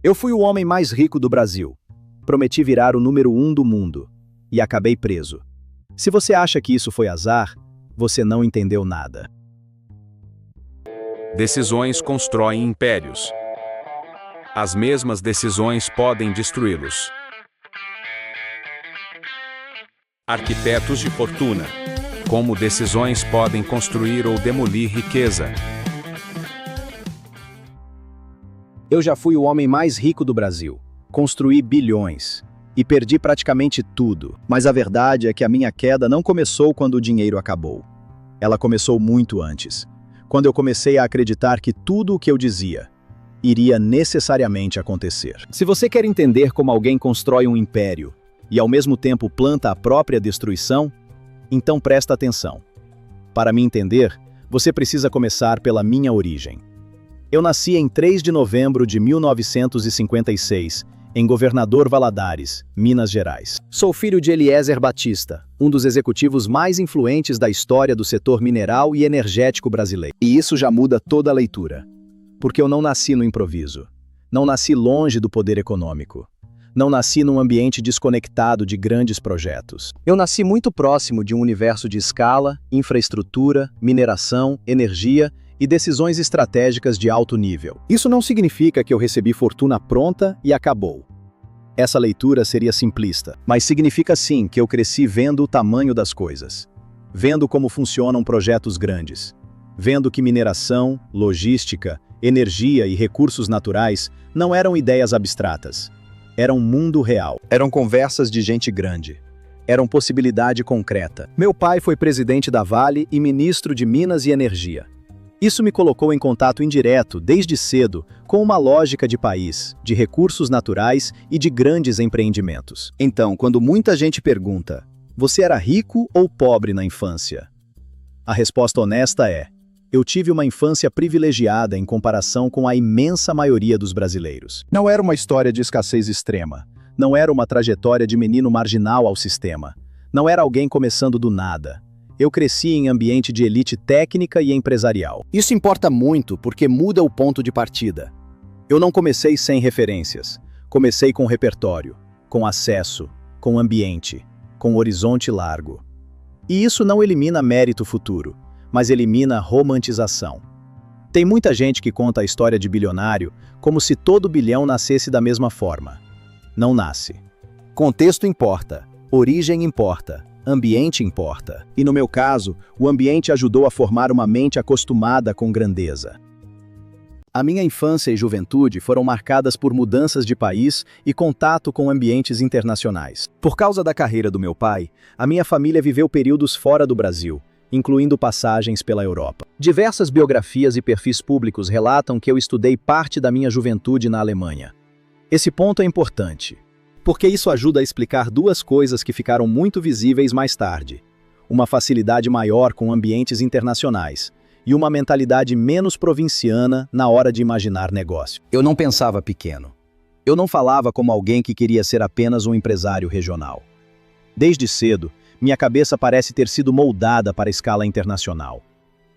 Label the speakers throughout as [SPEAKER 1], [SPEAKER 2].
[SPEAKER 1] Eu fui o homem mais rico do Brasil. Prometi virar o número 1 do mundo. E acabei preso. Se você acha que isso foi azar, você não entendeu nada.
[SPEAKER 2] Decisões constroem impérios. As mesmas decisões podem destruí-los. Arquitetos de fortuna. Como decisões podem construir ou demolir riqueza.
[SPEAKER 1] Eu já fui o homem mais rico do Brasil. Construí bilhões. E perdi praticamente tudo. Mas a verdade é que a minha queda não começou quando o dinheiro acabou. Ela começou muito antes. Quando eu comecei a acreditar que tudo o que eu dizia iria necessariamente acontecer. Se você quer entender como alguém constrói um império e ao mesmo tempo planta a própria destruição, então presta atenção. Para me entender, você precisa começar pela minha origem. Eu nasci em 3 de novembro de 1956, em Governador Valadares, Minas Gerais. Sou filho de Eliezer Batista, um dos executivos mais influentes da história do setor mineral e energético brasileiro. E isso já muda toda a leitura. Porque eu não nasci no improviso. Não nasci longe do poder econômico. Não nasci num ambiente desconectado de grandes projetos. Eu nasci muito próximo de um universo de escala, infraestrutura, mineração, energia e decisões estratégicas de alto nível. Isso não significa que eu recebi fortuna pronta e acabou. Essa leitura seria simplista, mas significa sim que eu cresci vendo o tamanho das coisas, vendo como funcionam projetos grandes, vendo que mineração, logística, energia e recursos naturais não eram ideias abstratas, eram mundo real. Eram conversas de gente grande. Eram possibilidade concreta. Meu pai foi presidente da Vale e ministro de Minas e Energia. Isso me colocou em contato indireto, desde cedo, com uma lógica de país, de recursos naturais e de grandes empreendimentos. Então, quando muita gente pergunta, você era rico ou pobre na infância? A resposta honesta é, eu tive uma infância privilegiada em comparação com a imensa maioria dos brasileiros. Não era uma história de escassez extrema. Não era uma trajetória de menino marginal ao sistema. Não era alguém começando do nada. Eu cresci em ambiente de elite técnica e empresarial. Isso importa muito porque muda o ponto de partida. Eu não comecei sem referências. Comecei com repertório, com acesso, com ambiente, com horizonte largo. E isso não elimina mérito futuro, mas elimina romantização. Tem muita gente que conta a história de bilionário como se todo bilhão nascesse da mesma forma. Não nasce. Contexto importa, origem importa. Ambiente importa. E no meu caso, o ambiente ajudou a formar uma mente acostumada com grandeza. A minha infância e juventude foram marcadas por mudanças de país e contato com ambientes internacionais. Por causa da carreira do meu pai, a minha família viveu períodos fora do Brasil, incluindo passagens pela Europa. Diversas biografias e perfis públicos relatam que eu estudei parte da minha juventude na Alemanha. Esse ponto é importante, porque isso ajuda a explicar duas coisas que ficaram muito visíveis mais tarde. Uma facilidade maior com ambientes internacionais e uma mentalidade menos provinciana na hora de imaginar negócio. Eu não pensava pequeno. Eu não falava como alguém que queria ser apenas um empresário regional. Desde cedo, minha cabeça parece ter sido moldada para a escala internacional.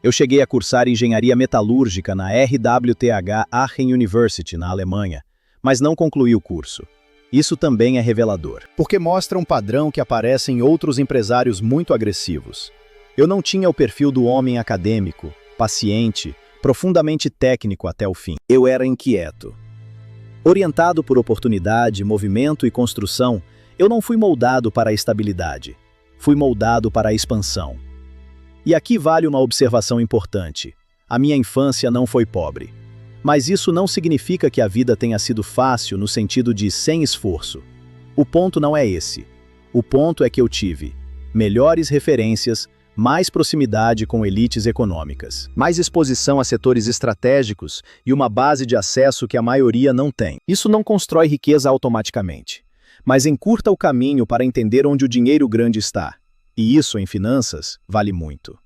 [SPEAKER 1] Eu cheguei a cursar engenharia metalúrgica na RWTH Aachen University, na Alemanha, mas não concluí o curso. Isso também é revelador, porque mostra um padrão que aparece em outros empresários muito agressivos. Eu não tinha o perfil do homem acadêmico, paciente, profundamente técnico até o fim. Eu era inquieto. Orientado por oportunidade, movimento e construção, eu não fui moldado para a estabilidade. Fui moldado para a expansão. E aqui vale uma observação importante. A minha infância não foi pobre. Mas isso não significa que a vida tenha sido fácil no sentido de sem esforço. O ponto não é esse. O ponto é que eu tive melhores referências, mais proximidade com elites econômicas, mais exposição a setores estratégicos e uma base de acesso que a maioria não tem. Isso não constrói riqueza automaticamente, mas encurta o caminho para entender onde o dinheiro grande está. E isso, em finanças, vale muito.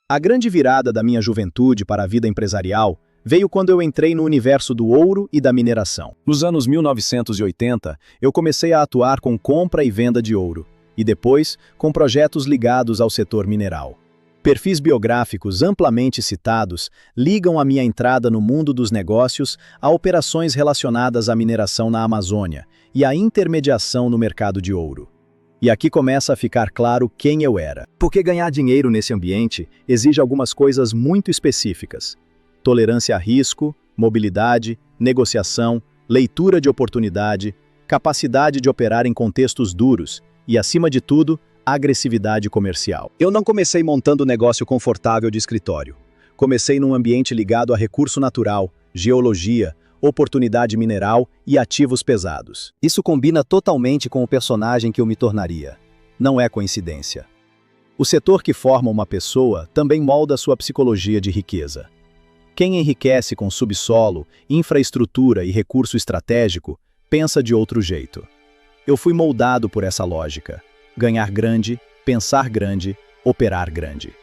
[SPEAKER 1] A grande virada da minha juventude para a vida empresarial veio quando eu entrei no universo do ouro e da mineração. Nos anos 1980, eu comecei a atuar com compra e venda de ouro, e depois com projetos ligados ao setor mineral. Perfis biográficos amplamente citados ligam a minha entrada no mundo dos negócios a operações relacionadas à mineração na Amazônia e à intermediação no mercado de ouro. E aqui começa a ficar claro quem eu era. Porque ganhar dinheiro nesse ambiente exige algumas coisas muito específicas: tolerância a risco, mobilidade, negociação, leitura de oportunidade, capacidade de operar em contextos duros e, acima de tudo, agressividade comercial. Eu não comecei montando negócio confortável de escritório. Comecei num ambiente ligado a recurso natural, geologia, oportunidade mineral e ativos pesados. Isso combina totalmente com o personagem que eu me tornaria. Não é coincidência. O setor que forma uma pessoa também molda sua psicologia de riqueza. Quem enriquece com subsolo, infraestrutura e recurso estratégico, pensa de outro jeito. Eu fui moldado por essa lógica: ganhar grande, pensar grande, operar grande.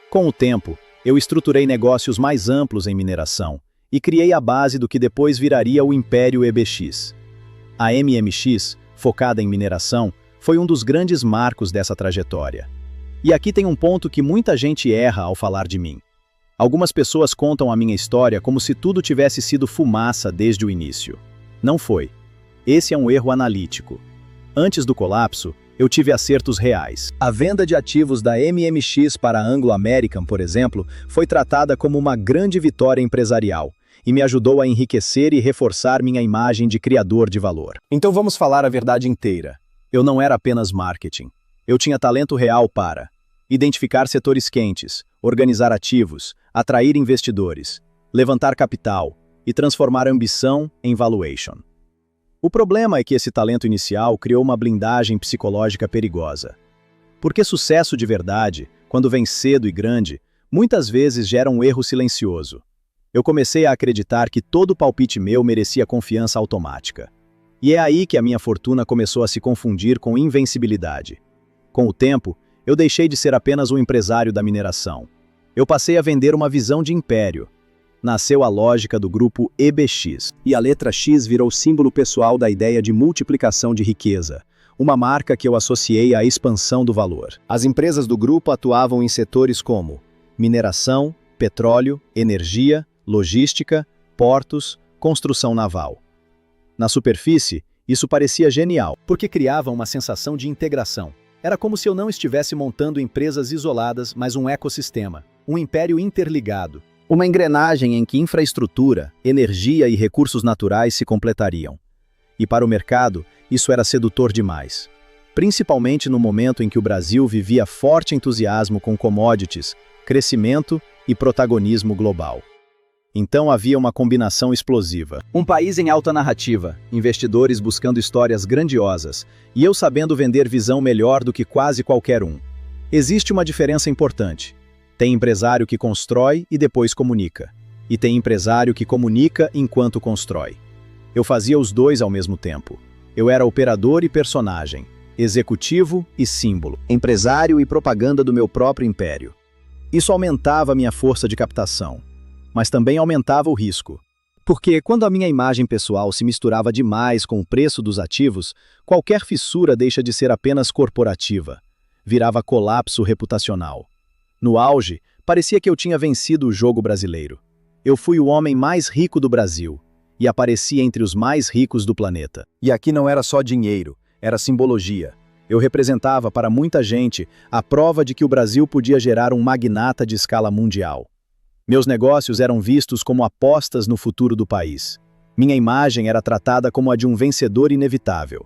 [SPEAKER 1] Com o tempo, eu estruturei negócios mais amplos em mineração e criei a base do que depois viraria o Império EBX. A MMX, focada em mineração, foi um dos grandes marcos dessa trajetória. E aqui tem um ponto que muita gente erra ao falar de mim. Algumas pessoas contam a minha história como se tudo tivesse sido fumaça desde o início. Não foi. Esse é um erro analítico. Antes do colapso, eu tive acertos reais. A venda de ativos da MMX para a Anglo American, por exemplo, foi tratada como uma grande vitória empresarial e me ajudou a enriquecer e reforçar minha imagem de criador de valor. Então vamos falar a verdade inteira. Eu não era apenas marketing. Eu tinha talento real para identificar setores quentes, organizar ativos, atrair investidores, levantar capital e transformar ambição em valuation. O problema é que esse talento inicial criou uma blindagem psicológica perigosa. Porque sucesso de verdade, quando vem cedo e grande, muitas vezes gera um erro silencioso. Eu comecei a acreditar que todo palpite meu merecia confiança automática. E é aí que a minha fortuna começou a se confundir com invencibilidade. Com o tempo, eu deixei de ser apenas um empresário da mineração. Eu passei a vender uma visão de império. Nasceu a lógica do grupo EBX, e a letra X virou símbolo pessoal da ideia de multiplicação de riqueza, uma marca que eu associei à expansão do valor. As empresas do grupo atuavam em setores como mineração, petróleo, energia, logística, portos, construção naval. Na superfície, isso parecia genial, porque criava uma sensação de integração. Era como se eu não estivesse montando empresas isoladas, mas um ecossistema, um império interligado. Uma engrenagem em que infraestrutura, energia e recursos naturais se completariam. E para o mercado, isso era sedutor demais. Principalmente no momento em que o Brasil vivia forte entusiasmo com commodities, crescimento e protagonismo global. Então havia uma combinação explosiva. Um país em alta narrativa, investidores buscando histórias grandiosas, e eu sabendo vender visão melhor do que quase qualquer um. Existe uma diferença importante. Tem empresário que constrói e depois comunica. E tem empresário que comunica enquanto constrói. Eu fazia os dois ao mesmo tempo. Eu era operador e personagem, executivo e símbolo, empresário e propaganda do meu próprio império. Isso aumentava minha força de captação, mas também aumentava o risco. Porque quando a minha imagem pessoal se misturava demais com o preço dos ativos, qualquer fissura deixa de ser apenas corporativa. Virava colapso reputacional. No auge, parecia que eu tinha vencido o jogo brasileiro. Eu fui o homem mais rico do Brasil e apareci entre os mais ricos do planeta. E aqui não era só dinheiro, era simbologia. Eu representava para muita gente a prova de que o Brasil podia gerar um magnata de escala mundial. Meus negócios eram vistos como apostas no futuro do país. Minha imagem era tratada como a de um vencedor inevitável.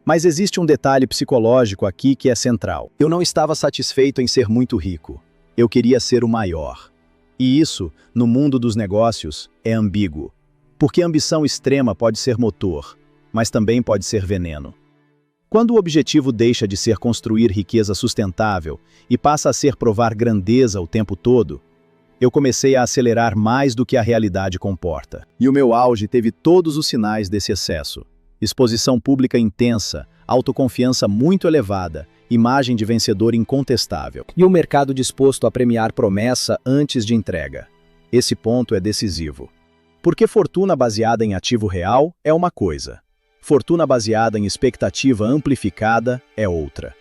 [SPEAKER 1] Mas existe um detalhe psicológico aqui que é central. Eu não estava satisfeito em ser muito rico. Eu queria ser o maior. E isso, no mundo dos negócios, é ambíguo. Porque a ambição extrema pode ser motor, mas também pode ser veneno. Quando o objetivo deixa de ser construir riqueza sustentável e passa a ser provar grandeza o tempo todo, eu comecei a acelerar mais do que a realidade comporta. E o meu auge teve todos os sinais desse excesso. Exposição pública intensa, autoconfiança muito elevada, imagem de vencedor incontestável. E o mercado disposto a premiar promessa antes de entrega. Esse ponto é decisivo. Porque fortuna baseada em ativo real é uma coisa. Fortuna baseada em expectativa amplificada é outra.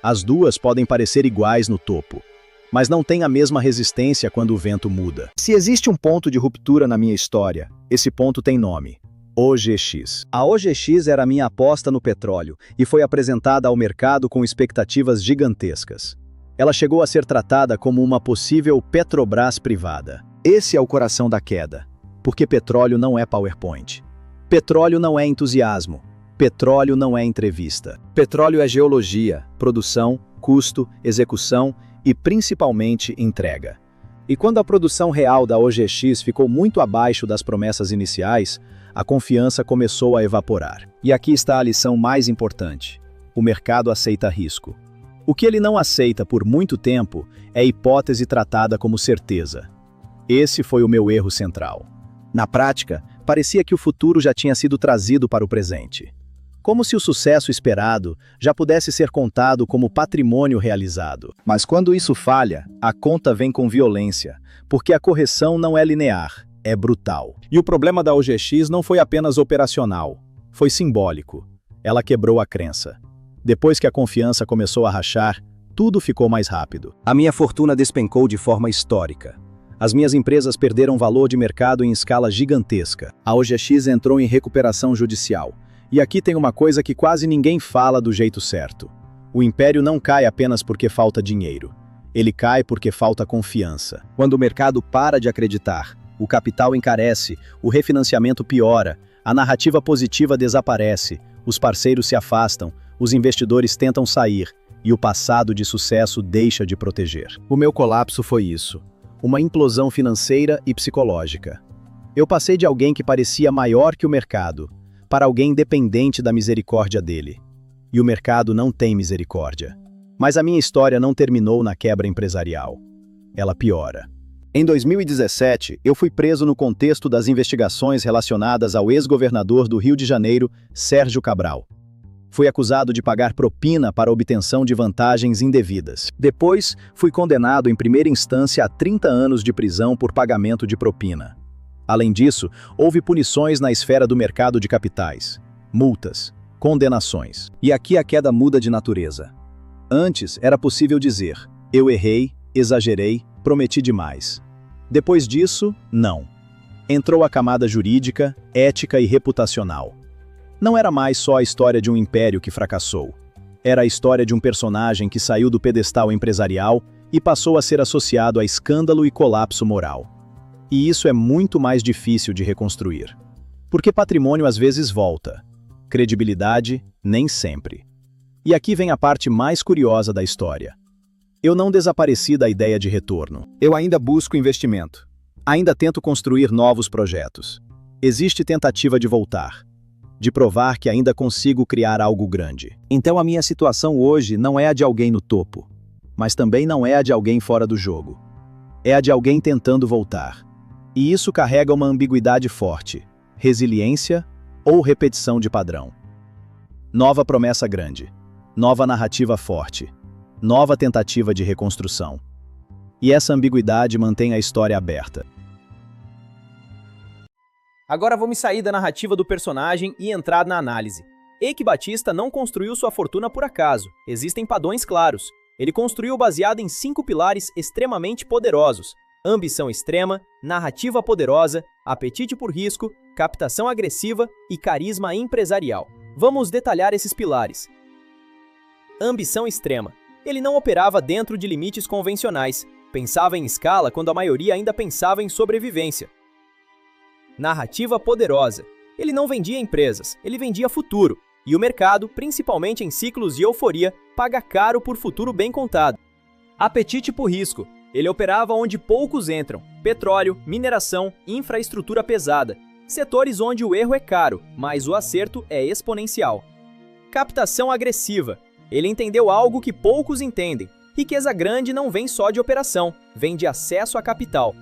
[SPEAKER 1] As duas podem parecer iguais no topo, mas não tem a mesma resistência quando o vento muda. Se existe um ponto de ruptura na minha história, esse ponto tem nome: OGX. A OGX era a minha aposta no petróleo e foi apresentada ao mercado com expectativas gigantescas. Ela chegou a ser tratada como uma possível Petrobras privada. Esse é o coração da queda, porque petróleo não é PowerPoint. Petróleo não é entusiasmo. Petróleo não é entrevista. Petróleo é geologia, produção, custo, execução e, principalmente, entrega. E quando a produção real da OGX ficou muito abaixo das promessas iniciais, a confiança começou a evaporar. E aqui está a lição mais importante: o mercado aceita risco. O que ele não aceita por muito tempo é hipótese tratada como certeza. Esse foi o meu erro central. Na prática, parecia que o futuro já tinha sido trazido para o presente. Como se o sucesso esperado já pudesse ser contado como patrimônio realizado. Mas quando isso falha, a conta vem com violência, porque a correção não é linear, é brutal. E o problema da OGX não foi apenas operacional, foi simbólico. Ela quebrou a crença. Depois que a confiança começou a rachar, tudo ficou mais rápido. A minha fortuna despencou de forma histórica. As minhas empresas perderam valor de mercado em escala gigantesca. A OGX entrou em recuperação judicial. E aqui tem uma coisa que quase ninguém fala do jeito certo. O império não cai apenas porque falta dinheiro. Ele cai porque falta confiança. Quando o mercado para de acreditar, o capital encarece, o refinanciamento piora, a narrativa positiva desaparece, os parceiros se afastam, os investidores tentam sair e o passado de sucesso deixa de proteger. O meu colapso foi isso. Uma implosão financeira e psicológica. Eu passei de alguém que parecia maior que o mercado para alguém dependente da misericórdia dele. E o mercado não tem misericórdia. Mas a minha história não terminou na quebra empresarial. Ela piora. Em 2017, eu fui preso no contexto das investigações relacionadas ao ex-governador do Rio de Janeiro, Sérgio Cabral. Fui acusado de pagar propina para obtenção de vantagens indevidas. Depois, fui condenado em primeira instância a 30 anos de prisão por pagamento de propina. Além disso, houve punições na esfera do mercado de capitais, multas, condenações. E aqui a queda muda de natureza. Antes, era possível dizer: eu errei, exagerei, prometi demais. Depois disso, não. Entrou a camada jurídica, ética e reputacional. Não era mais só a história de um império que fracassou. Era a história de um personagem que saiu do pedestal empresarial e passou a ser associado a escândalo e colapso moral. E isso é muito mais difícil de reconstruir. Porque patrimônio às vezes volta. Credibilidade, nem sempre. E aqui vem a parte mais curiosa da história. Eu não desapareci da ideia de retorno. Eu ainda busco investimento. Ainda tento construir novos projetos. Existe tentativa de voltar. De provar que ainda consigo criar algo grande. Então a minha situação hoje não é a de alguém no topo. Mas também não é a de alguém fora do jogo. É a de alguém tentando voltar. E isso carrega uma ambiguidade forte: resiliência ou repetição de padrão. Nova promessa grande, nova narrativa forte, nova tentativa de reconstrução. E essa ambiguidade mantém a história aberta.
[SPEAKER 3] Agora vamos sair da narrativa do personagem e entrar na análise. Eike Batista não construiu sua fortuna por acaso, existem padrões claros. Ele construiu baseado em 5 pilares extremamente poderosos: ambição extrema, narrativa poderosa, apetite por risco, captação agressiva e carisma empresarial. Vamos detalhar esses pilares. Ambição extrema. Ele não operava dentro de limites convencionais, pensava em escala quando a maioria ainda pensava em sobrevivência. Narrativa poderosa. Ele não vendia empresas, ele vendia futuro, e o mercado, principalmente em ciclos de euforia, paga caro por futuro bem contado. Apetite por risco. Ele operava onde poucos entram: petróleo, mineração, infraestrutura pesada. Setores onde o erro é caro, mas o acerto é exponencial. Captação agressiva. Ele entendeu algo que poucos entendem: riqueza grande não vem só de operação, vem de acesso a capital.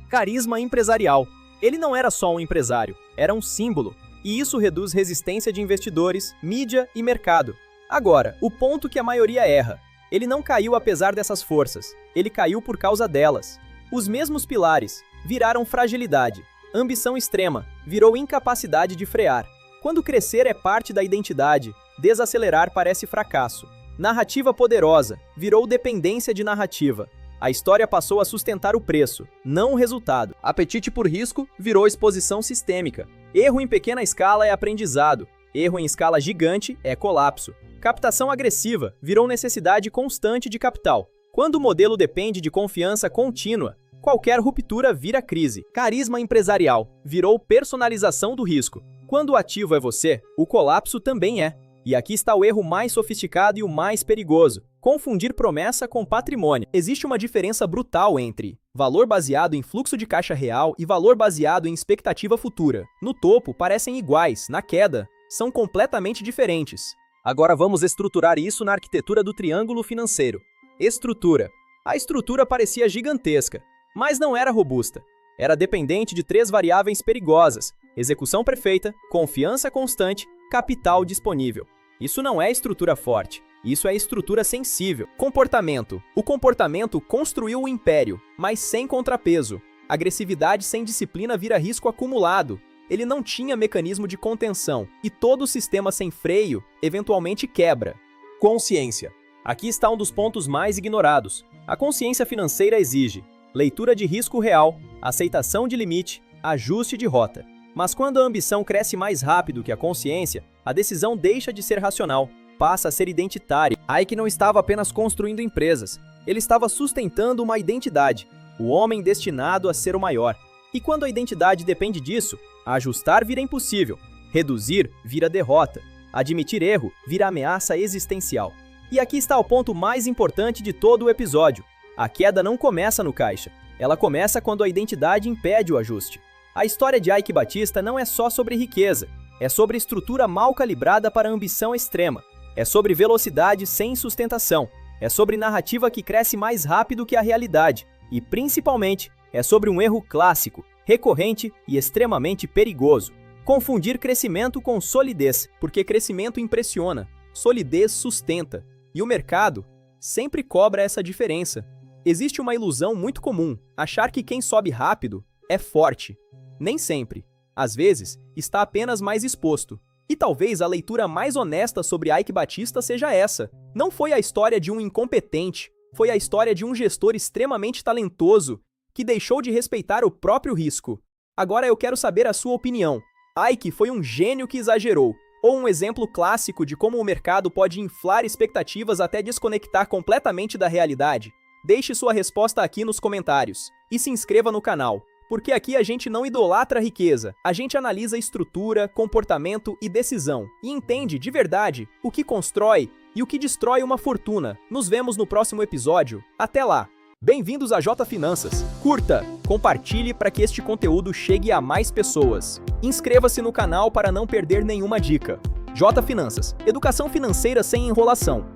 [SPEAKER 3] Carisma empresarial. Ele não era só um empresário, era um símbolo, e isso reduz resistência de investidores, mídia e mercado. Agora, o ponto que a maioria erra: ele não caiu apesar dessas forças, ele caiu por causa delas. Os mesmos pilares viraram fragilidade. Ambição extrema virou incapacidade de frear. Quando crescer é parte da identidade, desacelerar parece fracasso. Narrativa poderosa virou dependência de narrativa. A história passou a sustentar o preço, não o resultado. Apetite por risco virou exposição sistêmica. Erro em pequena escala é aprendizado. Erro em escala gigante é colapso. Captação agressiva virou necessidade constante de capital. Quando o modelo depende de confiança contínua, qualquer ruptura vira crise. Carisma empresarial virou personalização do risco. Quando o ativo é você, o colapso também é. E aqui está o erro mais sofisticado e o mais perigoso: confundir promessa com patrimônio. Existe uma diferença brutal entre valor baseado em fluxo de caixa real e valor baseado em expectativa futura. No topo, parecem iguais, na queda, são completamente diferentes. Agora vamos estruturar isso na arquitetura do triângulo financeiro. Estrutura. A estrutura parecia gigantesca, mas não era robusta. Era dependente de 3 variáveis perigosas: execução perfeita, confiança constante, capital disponível. Isso não é estrutura forte, isso é estrutura sensível. Comportamento. O comportamento construiu o império, mas sem contrapeso. Agressividade sem disciplina vira risco acumulado. Ele não tinha mecanismo de contenção, e todo sistema sem freio eventualmente quebra. Consciência. Aqui está um dos pontos mais ignorados. A consciência financeira exige leitura de risco real, aceitação de limite, ajuste de rota. Mas quando a ambição cresce mais rápido que a consciência, a decisão deixa de ser racional, passa a ser identitária. Ike não estava apenas construindo empresas, ele estava sustentando uma identidade, o homem destinado a ser o maior. E quando a identidade depende disso, ajustar vira impossível, reduzir vira derrota, admitir erro vira ameaça existencial. E aqui está o ponto mais importante de todo o episódio: a queda não começa no caixa, ela começa quando a identidade impede o ajuste. A história de Ike Batista não é só sobre riqueza, é sobre estrutura mal calibrada para ambição extrema, é sobre velocidade sem sustentação, é sobre narrativa que cresce mais rápido que a realidade e, principalmente, é sobre um erro clássico, recorrente e extremamente perigoso: confundir crescimento com solidez, porque crescimento impressiona, solidez sustenta, e o mercado sempre cobra essa diferença. Existe uma ilusão muito comum: achar que quem sobe rápido é forte. Nem sempre. Às vezes, está apenas mais exposto. E talvez a leitura mais honesta sobre Ike Batista seja essa. Não foi a história de um incompetente, foi a história de um gestor extremamente talentoso que deixou de respeitar o próprio risco. Agora eu quero saber a sua opinião. Ike foi um gênio que exagerou, ou um exemplo clássico de como o mercado pode inflar expectativas até desconectar completamente da realidade? Deixe sua resposta aqui nos comentários. E se inscreva no canal, porque aqui a gente não idolatra a riqueza, a gente analisa estrutura, comportamento e decisão, e entende de verdade o que constrói e o que destrói uma fortuna. Nos vemos no próximo episódio. Até lá! Bem-vindos a J Finanças. Curta, compartilhe para que este conteúdo chegue a mais pessoas. Inscreva-se no canal para não perder nenhuma dica. J Finanças, educação financeira sem enrolação.